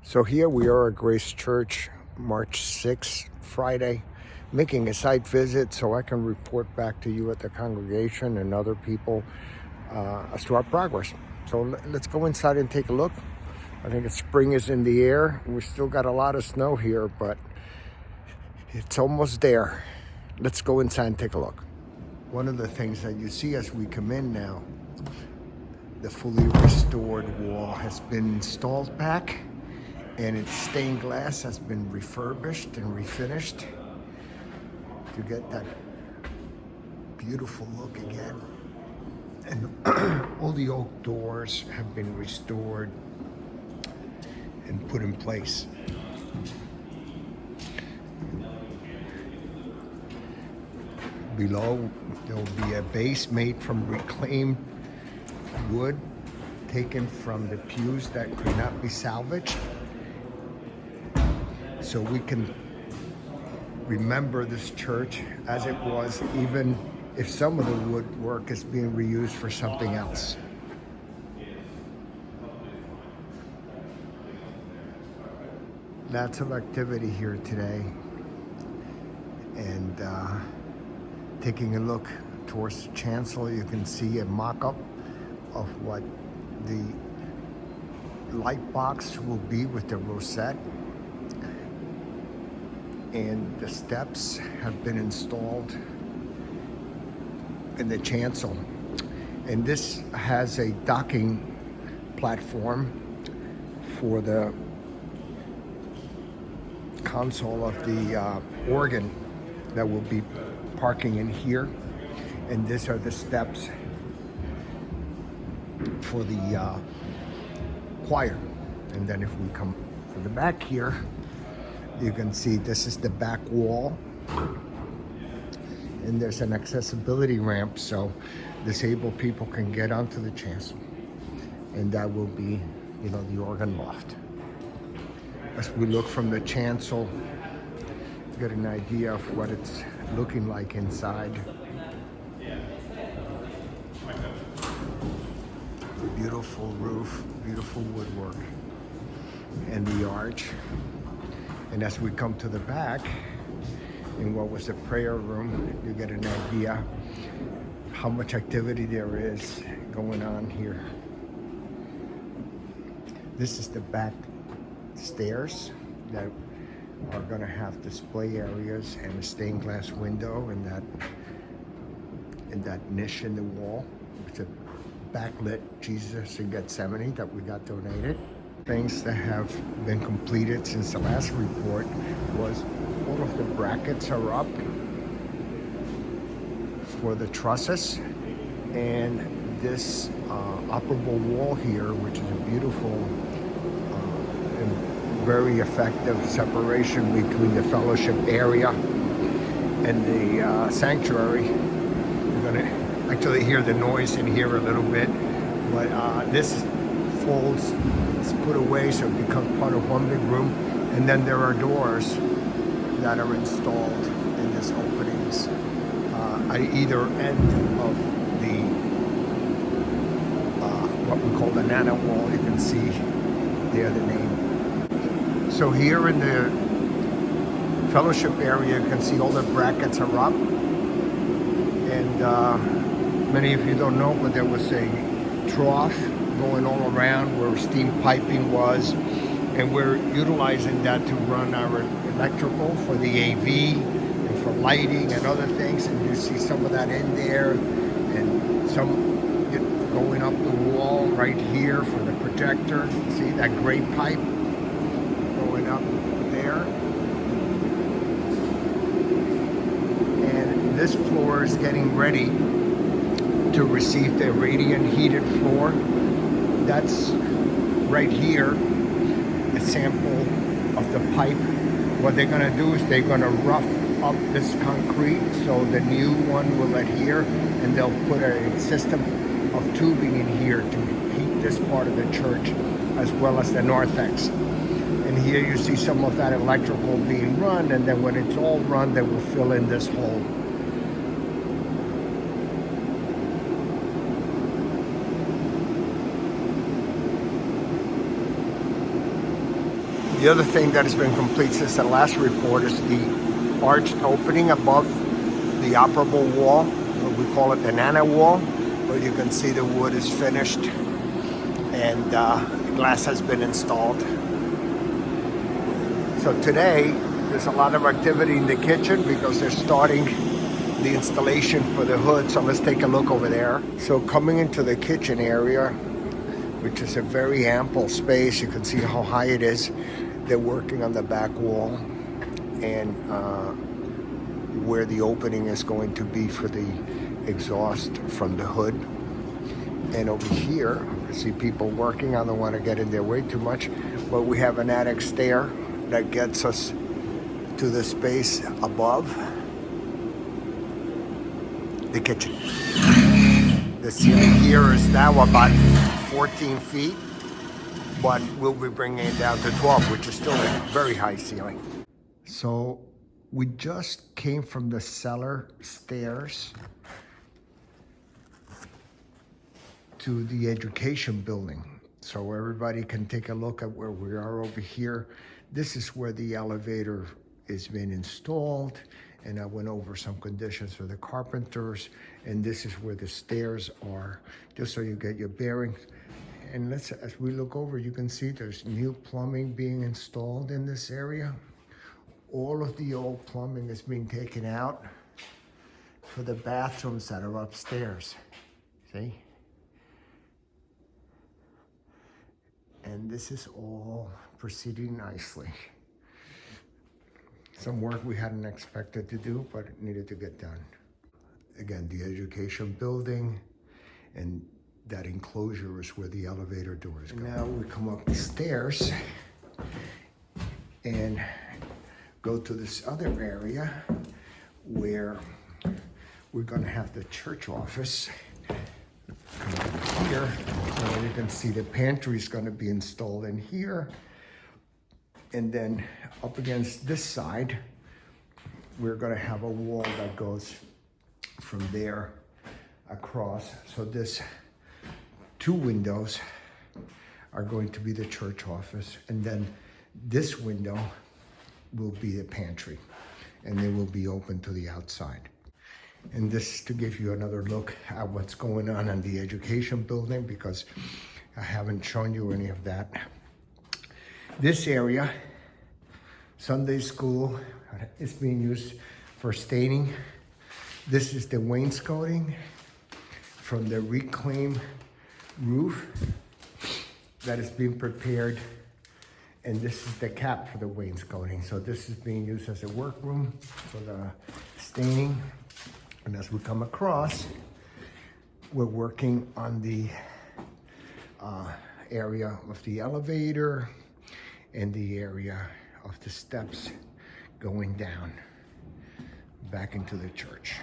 So here we are at Grace Church, March 6th, Friday, making a site visit so I can report back to you at the congregation and other people as to our progress. So let's go inside and take a look. I think spring is in the air. We still got a lot of snow here, but it's almost there. Let's go inside and take a look. One of the things that you see as we come in now, the fully restored wall has been installed back, and its stained glass has been refurbished and refinished to get that beautiful look again. And all the oak doors have been restored and put in place. Below, there will be a base made from reclaimed wood taken from the pews that could not be salvaged, so we can remember this church as it was, even if some of the woodwork is being reused for something else. Lots of activity here today, and taking a look towards the chancel, you can see a mock-up of what the light box will be with the rosette, and the steps have been installed in the chancel. And this has a docking platform for the console of the organ that will be parking in here. And these are the steps for the choir. And then if we come to the back here, you can see this is the back wall, and there's an accessibility ramp so disabled people can get onto the chancel, and that will be, the organ loft. As we look from the chancel, get an idea of what it's looking like inside. Beautiful roof, beautiful woodwork, and the arch. And as we come to the back, in what was the prayer room, you get an idea how much activity there is going on here. This is the back stairs that are going to have display areas and a stained glass window in that niche in the wall. It's a backlit Jesus in Gethsemane that we got donated. Things that have been completed since the last report was all of the brackets are up for the trusses, and this operable wall here, which is a beautiful and very effective separation between the fellowship area and the sanctuary. You're going to actually hear the noise in here a little bit, but this folds, it's put away so it becomes part of one big room, and then there are doors that are installed in these openings at either end of the what we call the nana wall. You can see there the name. So here in the fellowship area, you can see all the brackets are up, and many of you don't know, but there was a trough going all around where steam piping was, and we're utilizing that to run our electrical for the AV and for lighting and other things. And you see some of that in there, and some going up the wall right here for the projector. See that gray pipe going up there. And this floor is getting ready to receive the radiant heated floor. That's right here, a sample of the pipe. What they're going to do is they're going to rough up this concrete so the new one will adhere, and they'll put a system of tubing in here to heat this part of the church as well as the narthex. And here you see some of that electrical being run, and then when it's all run, they will fill in this hole. The other thing that has been complete since the last report is the arched opening above the operable wall. We call it the Nana wall, where you can see the wood is finished and glass has been installed. So today, there's a lot of activity in the kitchen because they're starting the installation for the hood. So let's take a look over there. So coming into the kitchen area, which is a very ample space, you can see how high it is. They're working on the back wall and where the opening is going to be for the exhaust from the hood. And over here, I see people working. I don't want to get in their way too much, but we have an attic stair that gets us to the space above the kitchen. The ceiling here is now about 14 feet, but we'll be bringing it down to 12, which is still a very high ceiling. So we just came from the cellar stairs to the education building. So everybody can take a look at where we are over here. This is where the elevator is being installed, and I went over some conditions for the carpenters, and this is where the stairs are, just so you get your bearings. And as we look over, you can see there's new plumbing being installed in this area. All of the old plumbing is being taken out for the bathrooms that are upstairs. See? And this is all proceeding nicely. Some work we hadn't expected to do, but it needed to get done. Again, the education building, and that enclosure is where the elevator doors go. Now we come up the stairs and go to this other area where we're gonna have the church office. Here, so you can see the pantry is going to be installed in here, and then up against this side we're going to have a wall that goes from there across. So this two windows are going to be the church office, and then this window will be the pantry, and they will be open to the outside. And this to give you another look at what's going on in the education building, because I haven't shown you any of that. This area, Sunday school, is being used for staining. This is the wainscoting from the reclaimed roof that is being prepared. And this is the cap for the wainscoting. So this is being used as a workroom for the staining. And as we come across, we're working on the area of the elevator and the area of the steps going down back into the church.